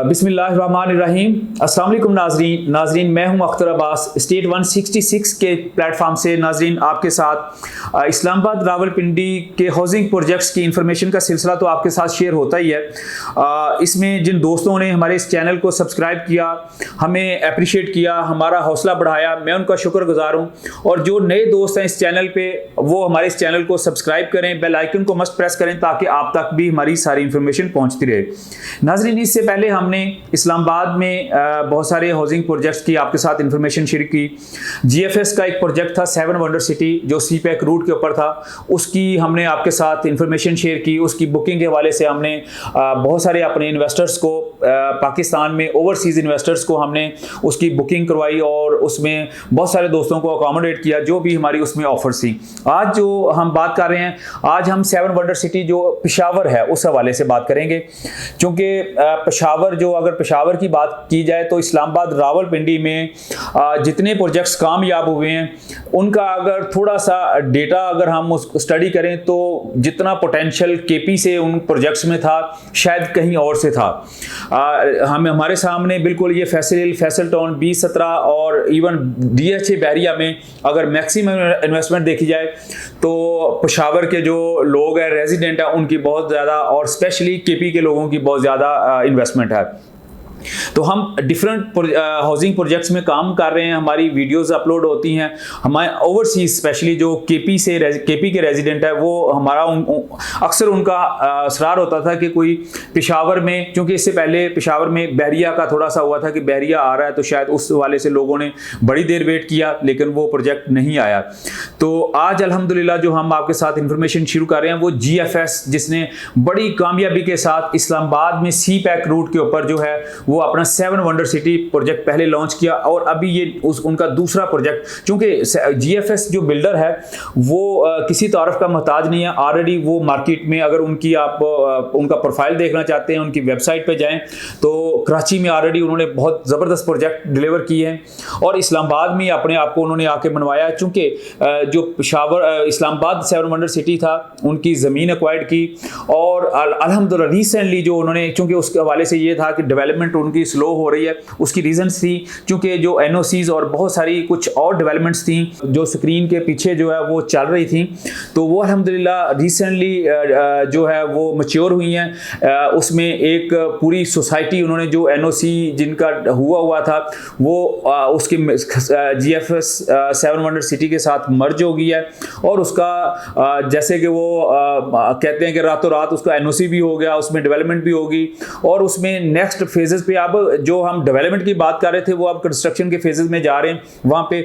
बिस्मिल्लाहिर्रहमानिर्रहीम। अस्सलाम वालेकुम नाजरीन, मैं हूं अख्तर अब्बास, स्टेट 166 के प्लेटफॉर्म से नाजरीन आपके साथ इस्लामाबाद रावलपिंडी के हाउसिंग प्रोजेक्ट्स की इंफॉर्मेशन का सिलसिला तो आपके साथ शेयर होता ही है। इसमें जिन दोस्तों ने हमारे इस चैनल को सब्सक्राइब किया, हमें अप्रिशिएट किया, हमारा हौसला बढ़ाया, मैं उनका शुक्रगुजार हूँ। और जो नए दोस्त हैं इस चैनल पे, वो हमारे इस चैनल को सब्सक्राइब करें, बेल आइकन को मस्ट प्रेस करें ताकि आप तक भी हमारी सारी इंफॉर्मेशन पहुँचती रहे। नाजरीन, इससे पहले हमने इस्लामाबाद में बहुत सारे हाउसिंग प्रोजेक्ट्स की आपके साथ इंफॉर्मेशन शेयर की। जीएफएस का एक प्रोजेक्ट था 7 वंडर सिटी जो सीपैक रूट के ऊपर था, उसकी हमने आपके साथ इंफॉर्मेशन शेयर की। उसकी बुकिंग के हवाले से हमने बहुत सारे अपने इन्वेस्टर्स को, पाकिस्तान में ओवरसीज़ इन्वेस्टर्स को हमने उसकी बुकिंग करवाई और उसमें बहुत सारे दोस्तों को अकोमोडेट किया जो भी हमारी उसमें ऑफर्स थी। आज जो हम बात कर रहे हैं, आज हम 7 वंडर सिटी जो पेशावर है उस हवाले से बात करेंगे, क्योंकि पेशावर जो, अगर पेशावर की बात की जाए तो इस्लामाबाद रावलपिंडी में जितने प्रोजेक्ट्स कामयाब हुए हैं उनका अगर थोड़ा सा डेटा अगर हम उसको स्टडी करें तो जितना पोटेंशियल केपी से उन प्रोजेक्ट्स में था शायद कहीं और से था। हमारे सामने बिल्कुल ये फैसल टाउन, B17 और इवन DHA बहरिया में अगर मैक्सिमम इन्वेस्टमेंट देखी जाए तो पेशावर के जो लोग हैं, रेजिडेंट हैं, उनकी बहुत ज़्यादा, और स्पेशली केपी के लोगों की बहुत ज़्यादा इन्वेस्टमेंट है। तो हम डिफरेंट हाउसिंग प्रोजेक्ट्स में काम कर रहे हैं, हमारी वीडियोस अपलोड होती हैं। हमारे ओवरसीज स्पेशली जो केपी के रेजिडेंट है, वो हमारा अक्सर उनका असरार होता था कि कोई पेशावर में, क्योंकि इससे पहले पेशावर में बहरिया का थोड़ा सा हुआ था कि बहरिया आ रहा है, तो शायद उस वाले से लोगों ने बड़ी देर वेट किया लेकिन वो प्रोजेक्ट नहीं आया। तो आज अल्हम्दुलिल्लाह जो हम आपके साथ इंफॉर्मेशन शुरू कर रहे हैं वो GFS, जिसने बड़ी कामयाबी के साथ इस्लामाबाद में सीपैक रूट के ऊपर जो है वो अपना 7 वंडर सिटी प्रोजेक्ट पहले लॉन्च किया, और अभी ये उनका दूसरा प्रोजेक्ट, क्योंकि GFS जो बिल्डर है वो किसी तारफ का मोहताज नहीं है। ऑलरेडी वो मार्केट में, अगर उनकी आप उनका प्रोफाइल देखना चाहते हैं, उनकी वेबसाइट पे जाएं तो कराची में ऑलरेडी उन्होंने बहुत ज़बरदस्त प्रोजेक्ट डिलीवर किए हैं और इस्लामाबाद में अपने आप को उन्होंने आके बनवाया। चूँकि जो पेशावर इस्लामाबाद 7 वंडर सिटी था, उनकी ज़मीन एक्वायर्ड की, और अल्हम्दुलिल्लाह रिसेंटली जो उन्होंने, चूँकि उसके हवाले से ये था कि डेवलपमेंट उनकी स्लो हो रही है, उसकी रीजंस थी क्योंकि जो NOCs और बहुत सारी कुछ और डेवलपमेंट्स थी जो स्क्रीन के पीछे जो है वो चल रही थी, तो वो अल्हम्दुलिल्लाह रिसेंटली जो है वो मैच्योर हुई हैं। उसमें एक पूरी सोसाइटी उन्होंने जो NOC जिनका हुआ था वो उसके GFS 7 वंडर सिटी के साथ मर्ज हो गई है, और उसका जैसे कि वो कहते हैं कि रातों रात उसका NOC भी हो गया, उसमें डेवलपमेंट भी होगी, और उसमें नेक्स्ट फेजेस पे अब जो हम डेवलपमेंट की बात कर रहे थे वो अब कंस्ट्रक्शन के फेजेस में जा रहे हैं। वहाँ पे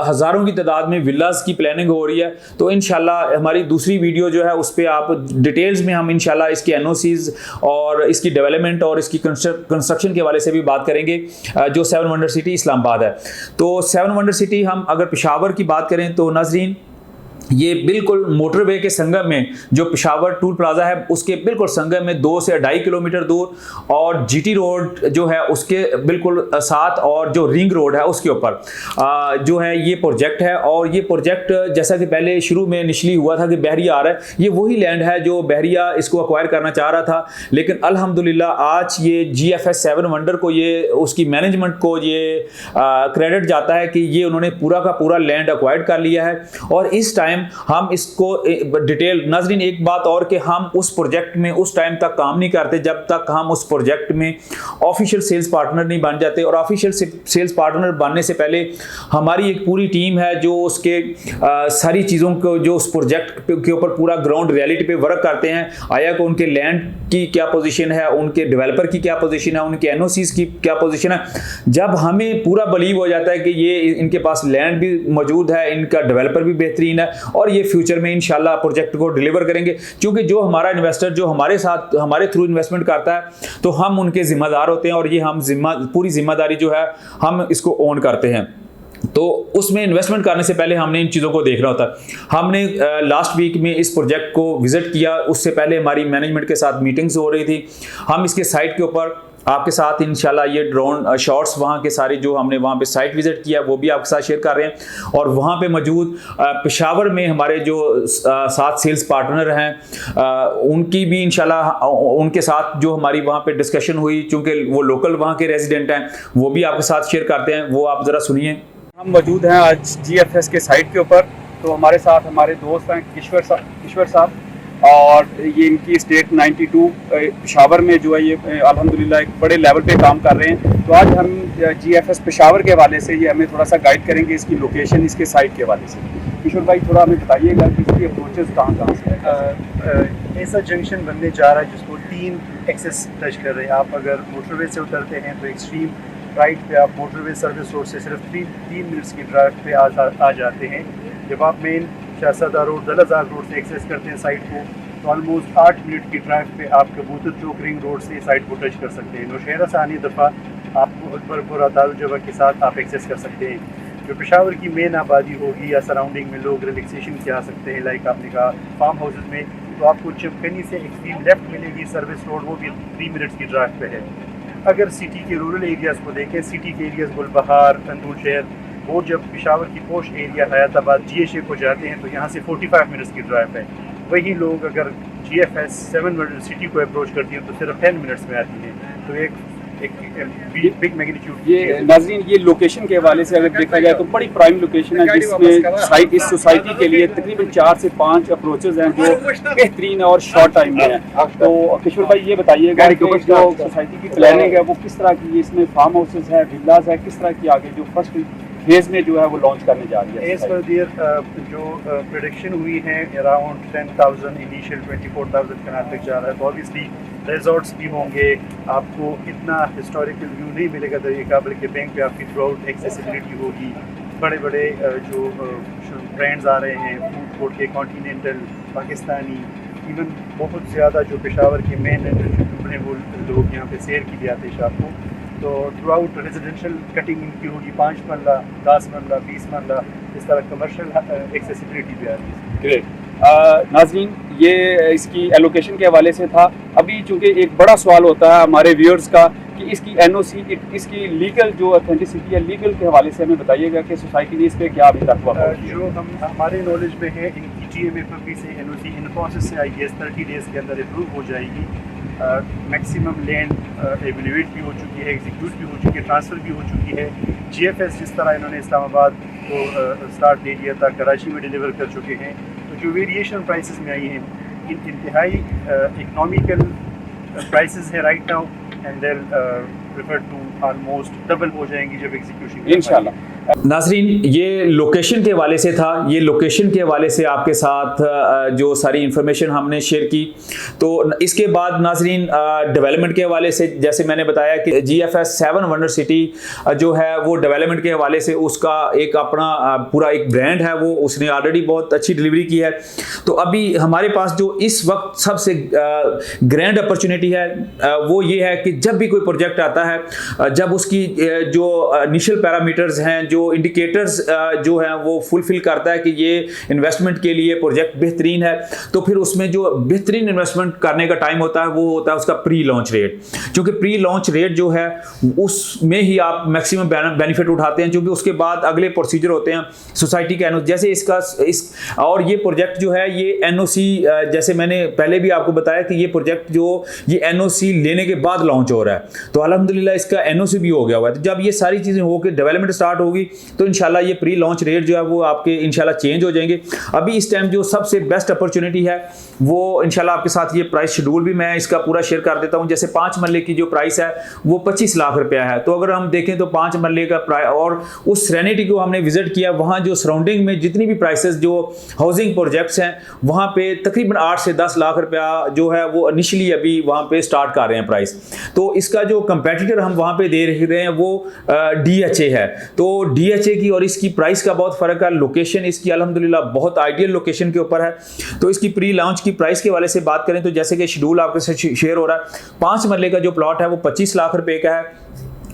हज़ारों की तादाद में विलास की प्लानिंग हो रही है। तो इंशाल्लाह हमारी दूसरी वीडियो जो है उस पर आप डिटेल्स में हम इंशाल्लाह इसकी NOCs और इसकी डेवलपमेंट और इसकी कंस्ट्रक्शन के हवाले से भी बात करेंगे, जो 7 वंडर सिटी इस्लामाबाद है। तो 7 वंडर सिटी हम अगर पेशावर की बात करें तो नाजरीन, ये बिल्कुल मोटरवे के संगम में, जो पेशावर टूल प्लाजा है उसके बिल्कुल संगम में 2 से 2.5 किलोमीटर दूर, और GT रोड जो है उसके बिल्कुल साथ, और जो रिंग रोड है उसके ऊपर जो है ये प्रोजेक्ट है। और ये प्रोजेक्ट जैसा कि पहले शुरू में इनिशली हुआ था कि बहरिया आ रहा है, ये वही लैंड है जो बहरिया इसको अक्वायर करना चाह रहा था, लेकिन अल्हम्दुलिल्लाह आज ये GFS 7 वंडर को, ये उसकी मैनेजमेंट को ये क्रेडिट जाता है कि ये उन्होंने पूरा का पूरा लैंड अक्वायर कर लिया है। और इस टाइम हम इसको डिटेल, नाजरीन एक बात और कि हम उस प्रोजेक्ट में उस टाइम तक काम नहीं करते जब तक हम उस प्रोजेक्ट में ऑफिशियल सेल्स पार्टनर नहीं बन जाते, और ऑफिशियल सेल्स पार्टनर बनने से पहले हमारी एक पूरी टीम है जो उसके सारी चीज़ों को, जो उस प्रोजेक्ट के ऊपर पूरा ग्राउंड रियलिटी पे वर्क करते हैं, आया कि उनके लैंड की क्या पोजीशन है, उनके डेवलपर की क्या पोजीशन है, उनके NOCs की क्या पोजीशन है। जब हमें पूरा बिलीव हो जाता है कि ये इनके पास लैंड भी मौजूद है, इनका डेवलपर भी बेहतरीन है, और ये फ्यूचर में इंशाल्लाह प्रोजेक्ट को डिलीवर करेंगे, क्योंकि जो हमारा इन्वेस्टर जो हमारे साथ, हमारे थ्रू इन्वेस्टमेंट करता है तो हम उनके जिम्मेदार होते हैं, और ये हम पूरी जिम्मेदारी जो है हम इसको ओन करते हैं। तो उसमें इन्वेस्टमेंट करने से पहले हमने इन चीज़ों को देखना होता है। हमने लास्ट वीक में इस प्रोजेक्ट को विजिट किया, उससे पहले हमारी मैनेजमेंट के साथ मीटिंग्स हो रही थी। हम इसके साइट के ऊपर आपके साथ इंशाल्लाह ये ड्रोन शॉट्स वहाँ के सारे जो हमने वहाँ पे साइट विजिट किया वो भी आपके साथ शेयर कर रहे हैं। और वहाँ पे मौजूद पेशावर में हमारे जो साथ सेल्स पार्टनर हैं उनकी भी इंशाल्लाह उनके साथ जो हमारी वहाँ पे डिस्कशन हुई, चूँकि वो लोकल वहाँ के रेजिडेंट हैं, वो भी आपके साथ शेयर करते हैं, वो आप ज़रा सुनिए। हम मौजूद हैं आज GFS के साइट के ऊपर। तो हमारे साथ हमारे दोस्त हैं किश्वर साहब, और ये इनकी स्टेट 92 पेशावर में जो है ये अल्हम्दुलिल्लाह एक बड़े लेवल पे काम कर रहे हैं। तो आज हम GFS पेशावर के हवाले से ये हमें थोड़ा सा गाइड करेंगे, इसकी लोकेशन, इसके साइट के हवाले से। किशोर भाई थोड़ा हमें बताइएगा कि इसकी अप्रोचेस कहाँ से है। ऐसा जंक्शन बनने जा रहा है जिसको 3 एक्सेस टच कर रहे हैं। आप अगर मोटरवे से उतरते हैं तो एक्सट्रीम राइट पे आप मोटरवे सर्विस रोड से सिर्फ 3 मिनट्स की ड्राइव पे आ जाते हैं। जब आप मेन शाहज़ादा रोड दलाजार रोड से एक्सेस करते हैं साइट को, तो ऑलमोस्ट 8 मिनट की ड्राइव पे आप कबूतर चौक रिंग रोड से साइट को टच कर सकते हैं। नौशहरा से आने दफ़ा आपको अकबरपुर अताल जगह के साथ आप एक्सेस कर सकते हैं। जो पेशावर की मेन आबादी होगी या सराउंडिंग में लोग रिलैक्सेशन के आ सकते हैं, लाइक आपने कहा फार्म हाउसेज में, तो आपको चिपकनी से एक्सट्रीम लेफ्ट मिलेगी सर्विस रोड, वो भी 3 मिनट्स की ड्राइव पे है। अगर सिटी के रूरल एरियाज़ को देखें, सिटी के एरियाज़ गुलबहार, तंदूर शहर, वो जब पेशावर की पोश एरिया हयाताबाद GHA को जाते हैं तो यहाँ से 45 मिनट्स की ड्राइव है। वही लोग अगर GFS 7 सिटी को अप्रोच करती हैं तो सिर्फ 10 मिनट्स में आती हैं। तो एक बिग मैग्नीट्यूड। ये नाज़रीन, ये लोकेशन के हवाले से अगर देखा जाए तो बड़ी प्राइम लोकेशन है, जिसमें साइट इस सोसाइटी के लिए तकरीबन 4 से 5 अप्रोचेज हैं जो बेहतरीन है और शॉर्ट टाइम में है। तो किशोर भाई ये बताइएगा कि जो सोसाइटी की प्लानिंग है वो किस तरह की, इसमें फार्म हाउसेज है, विलाज है, किस तरह की आगे जो फर्स्ट फेज में जो है वो लॉन्च करने जा रही है। एज पर दियर जो प्रेडिक्शन हुई है अराउंड 10,000 इनिशियल 24,000 कनाल तक जा रहा है। तो ऑब्वियसली रिजॉर्ट्स भी होंगे, आपको इतना हिस्टोरिकल व्यू नहीं मिलेगा दरिया काबल के बैंक पे, आपकी थ्रू आउट एक्सेसिबिलिटी होगी। बड़े बड़े जो ब्रांड्स आ रहे हैं फूड कोर्ट के, कॉन्टीनेंटल, पाकिस्तानी, इवन बहुत ज़्यादा जो पेशावर के मेन हैं वो लोग यहाँ पे सैर के लिए आते हैं शाम को। तो थ्रू आउट रेजिडेंशियल कटिंग इनकी होगी 5 मरला, 10 मरला, 20 मरला, इस तरह कमर्शियल एक्सेसिबिलिटी भी आ रही है। ग्रेट। नाज़रीन, ये इसकी एलोकेशन के हवाले से था। अभी चूँकि एक बड़ा सवाल होता है हमारे व्यूअर्स का कि इसकी NOC, इसकी लीगल जो ऑथेंटिसिटी है, लीगल के हवाले से हमें बताइएगा कि सोसाइटी ने इस पर क्या अभी तक हुआ। जो हमारे नॉलेज में है, इनकी GMFB से NOC इन प्रोसेस से IGS 30 डेज़ के अंदर अप्रूव हो जाएगी। मैक्सिमम लैंड एवेल्यूएट भी हो चुकी है, एग्जीक्यूट भी हो चुकी है, ट्रांसफ़र भी हो चुकी है। GFS जिस तरह इन्होंने इस्लामाबाद को स्टार्ट दे दिया था, कराची में डिलीवर कर चुके हैं। तो जो वेरिएशन प्राइसेस में आई हैं, इंतहाई इकनॉमिकल प्राइसेस है right now, and then refer to almost double हो जाएंगी जब एग्जीक्यूशन इंशाल्लाह। नाज़रीन, ये लोकेशन के हवाले से था। ये लोकेशन के हवाले से आपके साथ जो सारी इन्फॉर्मेशन हमने शेयर की। तो इसके बाद नाज़रीन डेवलपमेंट के हवाले से, जैसे मैंने बताया कि GFS 7 वंडर सिटी जो है वो डेवलपमेंट के हवाले से उसका एक अपना पूरा एक ब्रांड है, वो उसने ऑलरेडी बहुत अच्छी डिलीवरी की है। तो अभी हमारे पास जो इस वक्त सबसे ग्रैंड अपॉर्चुनिटी है वो ये है कि जब भी कोई प्रोजेक्ट आता है, जब उसकी जो इनिशियल पैरामीटर्स हैं, जो इंडिकेटर्स जो हैं वो फुलफिल करता है कि ये इन्वेस्टमेंट के लिए प्रोजेक्ट बेहतरीन है, तो फिर उसमें जो बेहतरीन इन्वेस्टमेंट करने का टाइम होता है वो होता है उसका प्री लॉन्च रेट। क्योंकि प्री लॉन्च रेट जो है उसमें ही आप मैक्सिमम बेनिफिट उठाते हैं, क्योंकि उसके बाद अगले प्रोसीजर होते हैं सोसाइटी के NOC। जैसे और ये प्रोजेक्ट जो है ये NOC, जैसे मैंने पहले भी आपको बताया कि ये प्रोजेक्ट जो ये NOC लेने के बाद लॉन्च हो रहा है, तो अल्हम्दुलिल्लाह इसका NOC भी हो गया हुआ है। तो जब ये सारी चीज़ें होकर डेवलपमेंट स्टार्ट होगी तो इंशाल्लाह ये प्री लॉन्च रेट जो है वो आपके इंशाल्लाह चेंज हो जाएंगे। अभी इस टाइम जो सबसे बेस्ट अपॉर्चुनिटी है वो इंशाल्लाह आपके साथ ये प्राइस शेड्यूल भी मैं इसका पूरा शेयर कर देता हूँ। जैसे 5 मरले की जो प्राइस है वो 25 लाख रुपया है। तो अगर हम देखें तो 5 मरले का प्राइस, और उस सेरेनिटी को हमने विजिट किया, वहाँ जो सराउंडिंग में जितनी भी प्राइसेस जो हाउसिंग प्रोजेक्ट्स हैं वहाँ पे तकरीबन 8 से 10 लाख रुपया जो है वो इनिशियली अभी वहाँ पे स्टार्ट कर रहे हैं प्राइस। तो इसका जो कंपेटिटर हम वहाँ पे दे रहे हैं वो DHA है। तो DHA की और इसकी प्राइस का बहुत फ़र्क है। लोकेशन इसकी अल्हम्दुलिल्लाह बहुत आइडियल लोकेशन के ऊपर है। तो इसकी प्री लॉन्च की प्राइस के वाले से बात करें तो जैसे कि शेड्यूल आपके साथ शेयर हो रहा है, 5 मरले का जो प्लॉट है वो 25 लाख रुपए का है।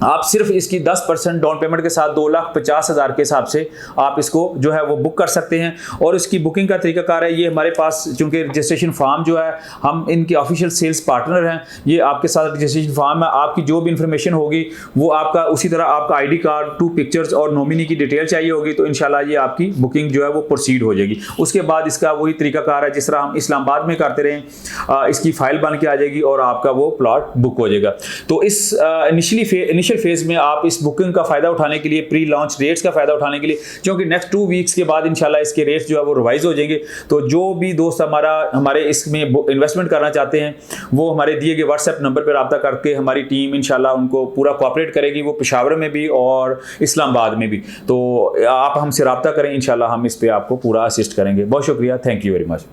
आप सिर्फ इसकी 10% डाउन पेमेंट के साथ 2,50,000 के हिसाब से आप इसको जो है वो बुक कर सकते हैं। और इसकी बुकिंग का तरीकाकार है, ये हमारे पास चूँकि रजिस्ट्रेशन फॉर्म जो है, हम इनके ऑफिशियल सेल्स पार्टनर हैं, ये आपके साथ रजिस्ट्रेशन फॉर्म है, आपकी जो भी इंफॉर्मेशन होगी वो आपका, उसी तरह आपका ID कार्ड, 2 पिक्चर्स और नॉमिनी की डिटेल चाहिए होगी, तो इंशाल्लाह ये आपकी बुकिंग जो है वो प्रोसीड हो जाएगी। उसके बाद इसका वही तरीकाकार है जिस तरह हम इस्लामाबाद में करते रहे, इसकी फाइल बन के आ जाएगी और आपका वो प्लॉट बुक हो जाएगा। तो इस इनिशियल फेज में आप इस बुकिंग का फ़ायदा उठाने के लिए, प्री लॉन्च रेट्स का फ़ायदा उठाने के लिए, क्योंकि नेक्स्ट 2 वीक्स के बाद इंशाल्लाह इसके रेट्स जो है वो रिवाइज हो जाएंगे, तो जो भी दोस्त हमारे इसमें इन्वेस्टमेंट करना चाहते हैं वो हमारे दिए गए व्हाट्सएप नंबर पर रब्ता करके हमारी टीम इंशाल्लाह उनको पूरा कोऑपरेट करेगी, वो पेशावर में भी और इस्लामाबाद में भी। तो आप हमसे रब्ता करें, इंशाल्लाह हम इस पर आपको पूरा असिस्ट करेंगे। बहुत शुक्रिया, थैंक यू वेरी मच।